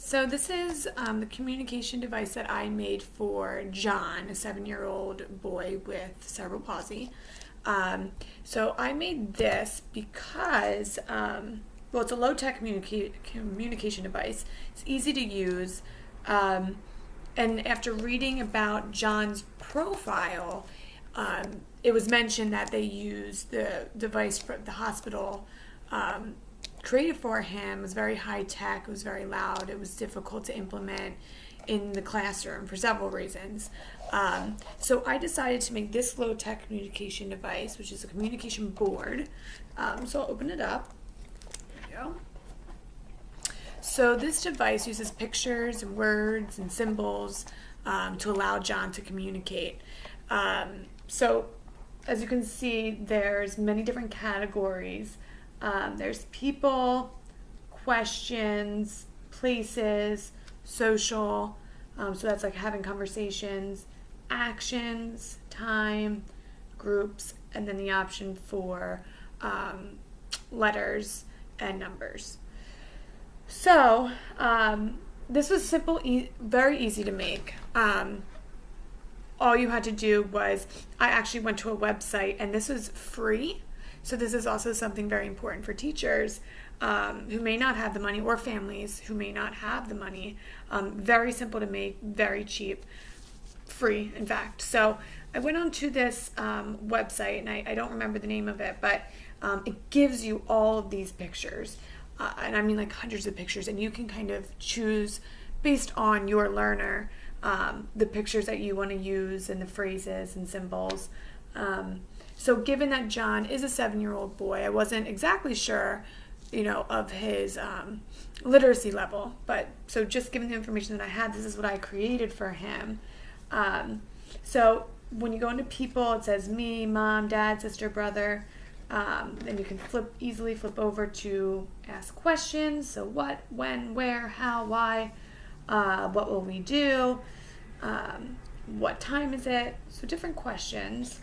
So this is the communication device that I made for John, a 7-year-old boy with cerebral palsy. So I made this because, it's a low-tech communication device. It's easy to use. And after reading about John's profile, it was mentioned that they used the device for the hospital created for him. It was very high tech, it was very loud, it was difficult to implement in the classroom for several reasons. So I decided to make this low tech communication device, which is a communication board. So I'll open it up. There we go. So this device uses pictures and words and symbols to allow John to communicate. So as you can see, there's many different categories. There's people, questions, places, social, so that's like having conversations, actions, time, groups, and then the option for letters and numbers. So this was simple, very easy to make. All you had to do was, I actually went to a website, and this was free. So this is also something very important for teachers who may not have the money, or families who may not have the money. Very simple to make, very cheap, free, in fact. So I went onto this website, and I don't remember the name of it, but it gives you all of these pictures. And I mean like hundreds of pictures, and you can kind of choose based on your learner the pictures that you want to use and the phrases and symbols. So given that John is a 7-year-old boy, I wasn't exactly sure, of his literacy level. But so just given the information that I had, this is what I created for him. So when you go into people, it says me, mom, dad, sister, brother. Then you can easily flip over to ask questions. So what, when, where, how, why, what will we do? What time is it? So different questions.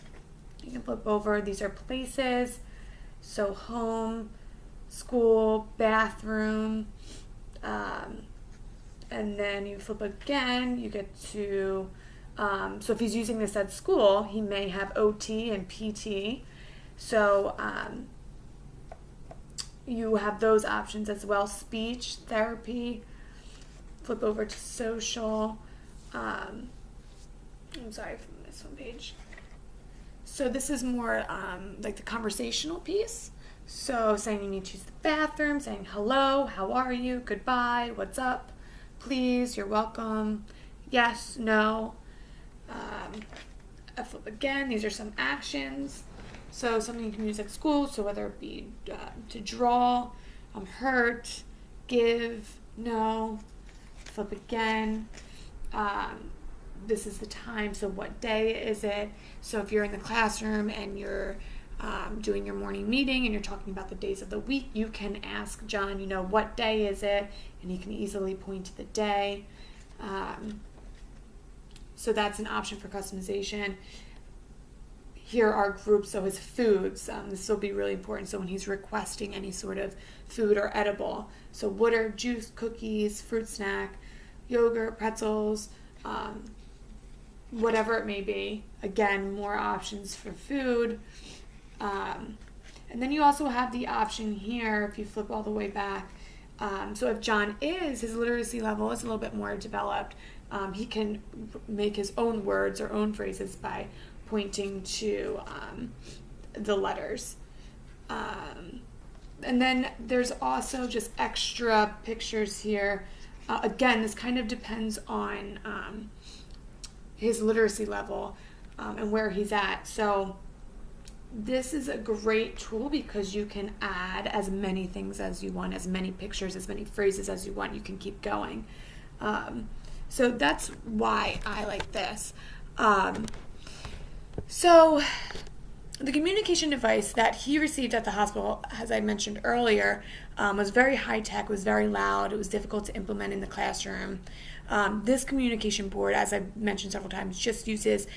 You can flip over. These are places. So home, school, bathroom. And then you flip again. You get to, so if he's using this at school, he may have OT and PT. So you have those options as well. Speech, therapy. Flip over to social. I'm sorry from this one page. So this is more like the conversational piece. So saying you need to use the bathroom, saying hello, how are you, goodbye, what's up, please, you're welcome, yes, no. I flip again. These are some actions. So something you can use at school. So whether it be to draw, hurt, give, no. Flip again. This is the time, so what day is it? So if you're in the classroom and you're doing your morning meeting and you're talking about the days of the week, you can ask John, what day is it? And he can easily point to the day. So that's an option for customization. Here are groups, so his foods. This will be really important. So when he's requesting any sort of food or edible. So water, juice, cookies, fruit snack, yogurt, pretzels, whatever it may be. Again, more options for food. And then you also have the option here, if you flip all the way back. So if John his literacy level is a little bit more developed, he can make his own words or own phrases by pointing to the letters. And then there's also just extra pictures here. Again, this kind of depends on his literacy level and where he's at. So this is a great tool because you can add as many things as you want, as many pictures, as many phrases as you want. You can keep going. So that's why I like this. So the communication device that he received at the hospital, as I mentioned earlier, was very high-tech, was very loud, it was difficult to implement in the classroom. This communication board, as I've mentioned several times, just uses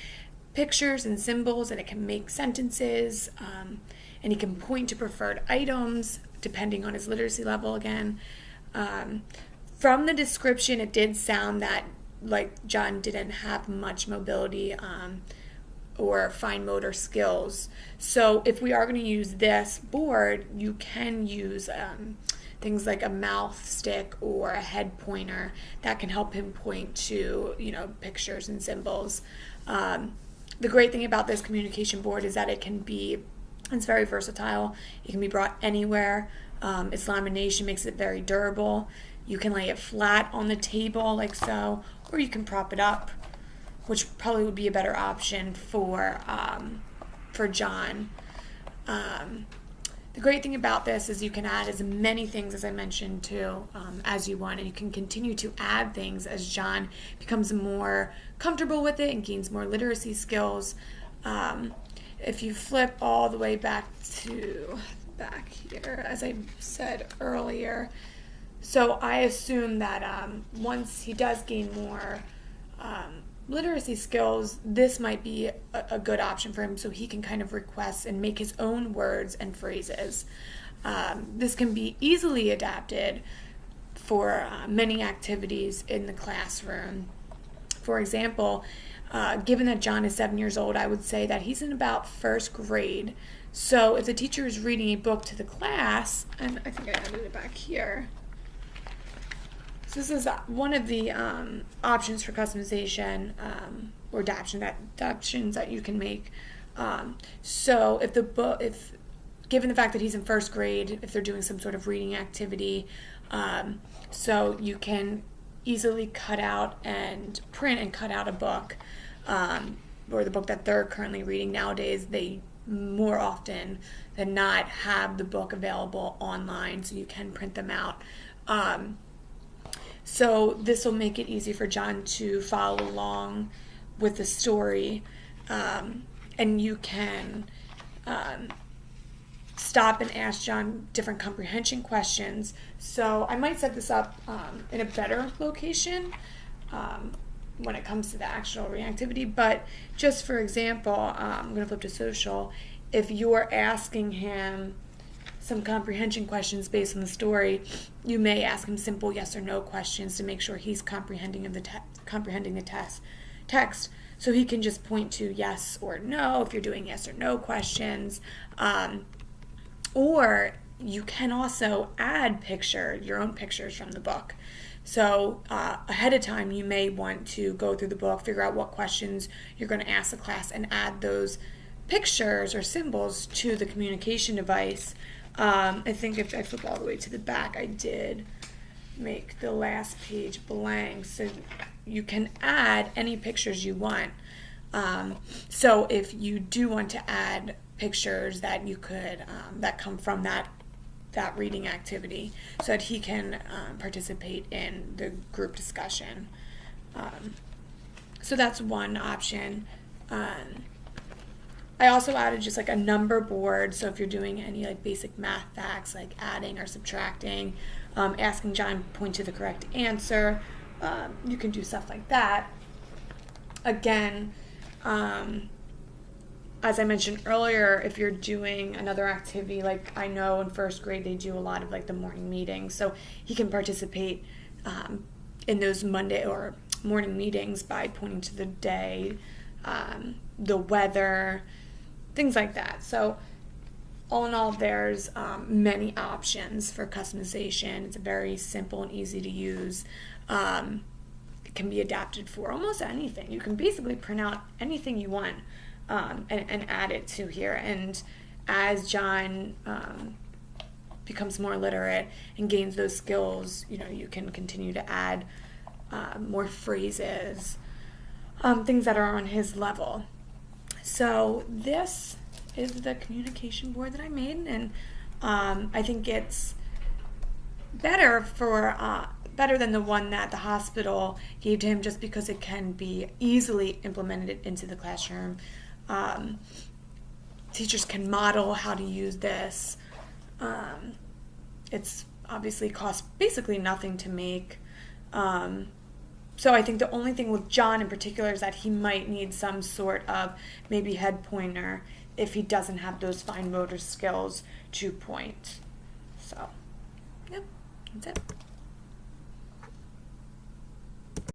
pictures and symbols, and it can make sentences, and he can point to preferred items, depending on his literacy level again. from the description, it did sound that like John didn't have much mobility or fine motor skills. So if we are going to use this board, you can use things like a mouth stick or a head pointer that can help him point to, pictures and symbols. The great thing about this communication board is that it's very versatile. It can be brought anywhere. Its lamination makes it very durable. You can lay it flat on the table like so, or you can prop it up, which probably would be a better option for John. The great thing about this is you can add as many things, as I mentioned too, as you want, and you can continue to add things as John becomes more comfortable with it and gains more literacy skills. If you flip all the way back here, as I said earlier, so I assume that once he does gain more literacy skills, this might be a good option for him, so he can kind of request and make his own words and phrases. This can be easily adapted for many activities in the classroom. For example, given that John is 7 years old, I would say that he's in about first grade. So if the teacher is reading a book to the class, and I think I added it back here. So this is one of the options for customization or adaptations that you can make. So if given the fact that he's in first grade, if they're doing some sort of reading activity, so you can easily cut out and print and cut out a book, or the book that they're currently reading. Nowadays, they more often than not have the book available online, so you can print them out. So this will make it easy for John to follow along with the story, and you can stop and ask John different comprehension questions. So I might set this up in a better location when it comes to the actual reactivity, but just for example, I'm going to flip to social. If you're asking him some comprehension questions based on the story, you may ask him simple yes or no questions to make sure he's comprehending the text, so he can just point to yes or no if you're doing yes or no questions. Or you can also add your own pictures from the book. So ahead of time, you may want to go through the book, figure out what questions you're going to ask the class, and add those pictures or symbols to the communication device. I think if I flip all the way to the back, I did make the last page blank, so you can add any pictures you want. So if you do want to add pictures that you could that come from that reading activity, so that he can participate in the group discussion. So that's one option. I also added just like a number board, so if you're doing any like basic math facts like adding or subtracting, asking John to point to the correct answer, you can do stuff like that. Again, as I mentioned earlier, if you're doing another activity, like I know in first grade they do a lot of like the morning meetings, so he can participate in those Monday or morning meetings by pointing to the day, the weather, things like that. So all in all, there's many options for customization. It's very simple and easy to use. It can be adapted for almost anything. You can basically print out anything you want and add it to here. And as John becomes more literate and gains those skills, you can continue to add more phrases, things that are on his level. So this is the communication board that I made, and I think it's better than the one that the hospital gave to him, just because it can be easily implemented into the classroom. Teachers can model how to use this. It's obviously costs basically nothing to make. So I think the only thing with John in particular is that he might need some sort of maybe head pointer if he doesn't have those fine motor skills to point. So, yep, that's it.